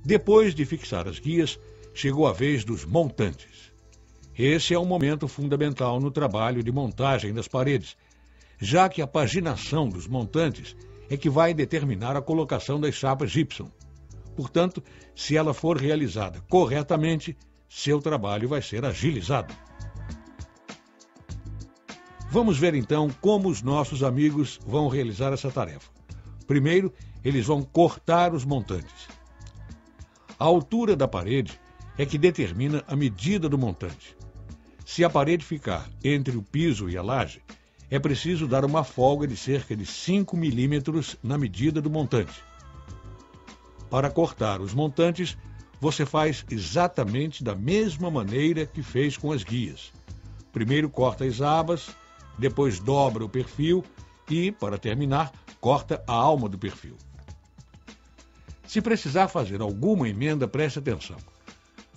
Depois de fixar as guias, chegou a vez dos montantes. Esse é um momento fundamental no trabalho de montagem das paredes, já que a paginação dos montantes é que vai determinar a colocação das chapas gypsum. Portanto, se ela for realizada corretamente, seu trabalho vai ser agilizado. Vamos ver então como os nossos amigos vão realizar essa tarefa. Primeiro, eles vão cortar os montantes. A altura da parede é que determina a medida do montante. Se a parede ficar entre o piso e a laje, é preciso dar uma folga de cerca de 5 milímetros na medida do montante. Para cortar os montantes, você faz exatamente da mesma maneira que fez com as guias. Primeiro corta as abas, depois dobra o perfil e, para terminar, corta a alma do perfil. Se precisar fazer alguma emenda, preste atenção.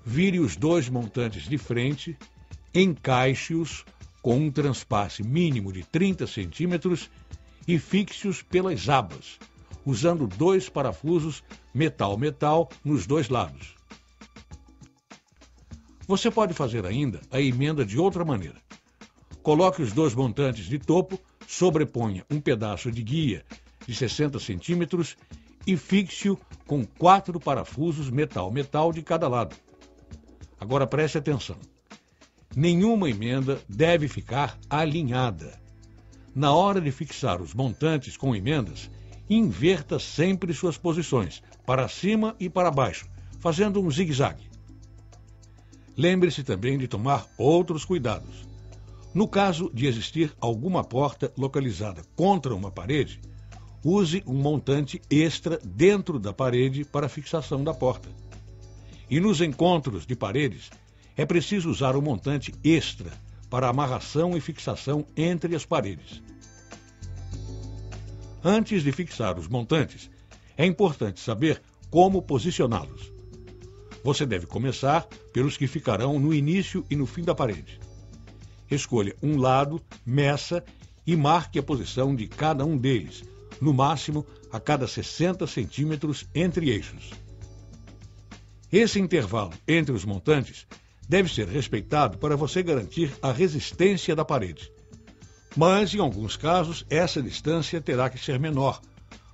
Vire os dois montantes de frente, encaixe-os com um transpasse mínimo de 30 centímetros e fixe-os pelas abas, usando 2 parafusos metal-metal nos 2 lados. Você pode fazer ainda a emenda de outra maneira. Coloque os 2 montantes de topo, sobreponha um pedaço de guia de 60 centímetros e fixe-o com 4 parafusos metal-metal de cada lado. Agora preste atenção. Nenhuma emenda deve ficar alinhada. Na hora de fixar os montantes com emendas, inverta sempre suas posições, para cima e para baixo, fazendo um zigue-zague. Lembre-se também de tomar outros cuidados. No caso de existir alguma porta localizada contra uma parede, use um montante extra dentro da parede para a fixação da porta. E nos encontros de paredes, é preciso usar um montante extra para amarração e fixação entre as paredes. Antes de fixar os montantes, é importante saber como posicioná-los. Você deve começar pelos que ficarão no início e no fim da parede. Escolha um lado, meça e marque a posição de cada um deles, no máximo a cada 60 centímetros entre eixos. Esse intervalo entre os montantes deve ser respeitado para você garantir a resistência da parede. Mas, em alguns casos, essa distância terá que ser menor,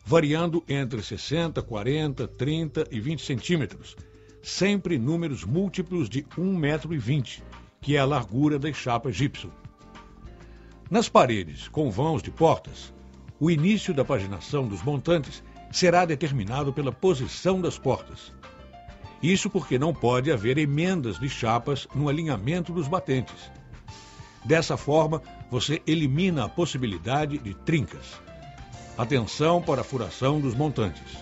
variando entre 60, 40, 30 e 20 centímetros, sempre números múltiplos de 1,20 m, que é a largura das chapas gypsum. Nas paredes com vãos de portas, o início da paginação dos montantes será determinado pela posição das portas. Isso porque não pode haver emendas de chapas no alinhamento dos batentes. Dessa forma, você elimina a possibilidade de trincas. Atenção para a furação dos montantes.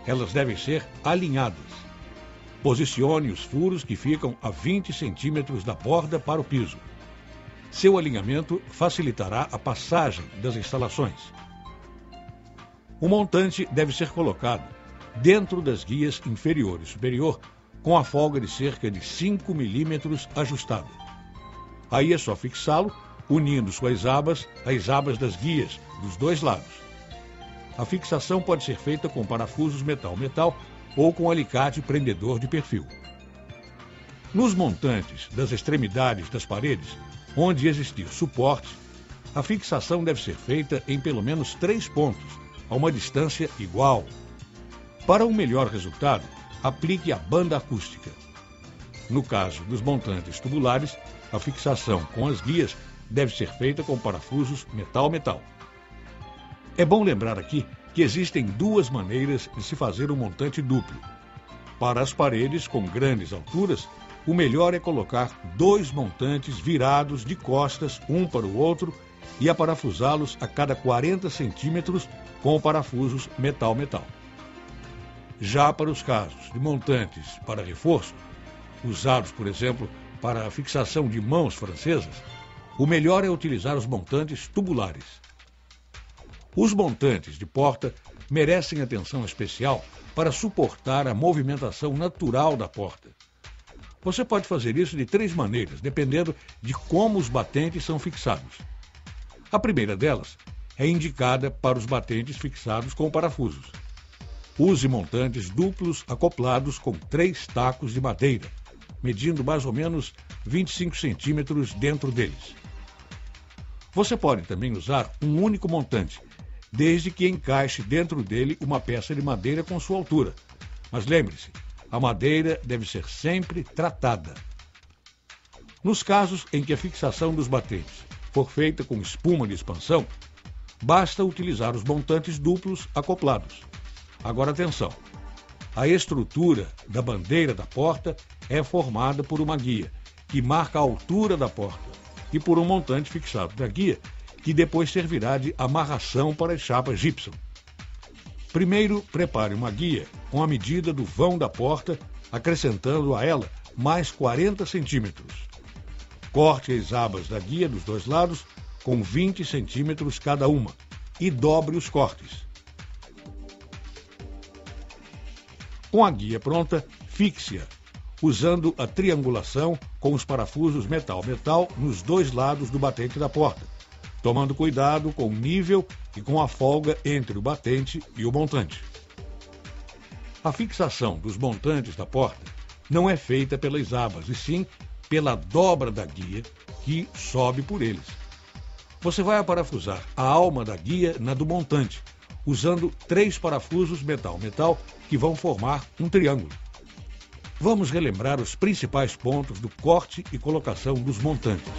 Elas devem ser alinhadas. Posicione os furos que ficam a 20 centímetros da borda para o piso. Seu alinhamento facilitará a passagem das instalações. O montante deve ser colocado dentro das guias inferior e superior, com a folga de cerca de 5 milímetros ajustada. Aí é só fixá-lo, unindo suas abas às abas das guias, dos 2 lados. A fixação pode ser feita com parafusos metal-metal ou com alicate prendedor de perfil. Nos montantes das extremidades das paredes, onde existir suporte, a fixação deve ser feita em pelo menos 3 pontos, a uma distância igual. Para um melhor resultado, aplique a banda acústica. No caso dos montantes tubulares, a fixação com as guias deve ser feita com parafusos metal-metal. É bom lembrar aqui que existem 2 maneiras de se fazer um montante duplo. Para as paredes com grandes alturas, o melhor é colocar 2 montantes virados de costas um para o outro e aparafusá-los a cada 40 centímetros com parafusos metal-metal. Já para os casos de montantes para reforço, usados, por exemplo, para a fixação de mãos francesas, o melhor é utilizar os montantes tubulares. Os montantes de porta merecem atenção especial para suportar a movimentação natural da porta. Você pode fazer isso de 3 maneiras, dependendo de como os batentes são fixados. A primeira delas é indicada para os batentes fixados com parafusos. Use montantes duplos acoplados com 3 tacos de madeira, medindo mais ou menos 25 centímetros dentro deles. Você pode também usar um único montante, desde que encaixe dentro dele uma peça de madeira com sua altura. Mas lembre-se, a madeira deve ser sempre tratada. Nos casos em que a fixação dos batentes for feita com espuma de expansão, basta utilizar os montantes duplos acoplados. Agora atenção, a estrutura da bandeira da porta é formada por uma guia, que marca a altura da porta, e por um montante fixado na guia, que depois servirá de amarração para as chapas gypsum. Primeiro, prepare uma guia com a medida do vão da porta, acrescentando a ela mais 40 centímetros. Corte as abas da guia dos dois lados com 20 centímetros cada uma e dobre os cortes. Com a guia pronta, fixe-a, usando a triangulação com os parafusos metal-metal nos dois lados do batente da porta, tomando cuidado com o nível e com a folga entre o batente e o montante. A fixação dos montantes da porta não é feita pelas abas, e sim pela dobra da guia que sobe por eles. Você vai aparafusar a alma da guia na do montante, usando 3 parafusos metal-metal que vão formar um triângulo. Vamos relembrar os principais pontos do corte e colocação dos montantes.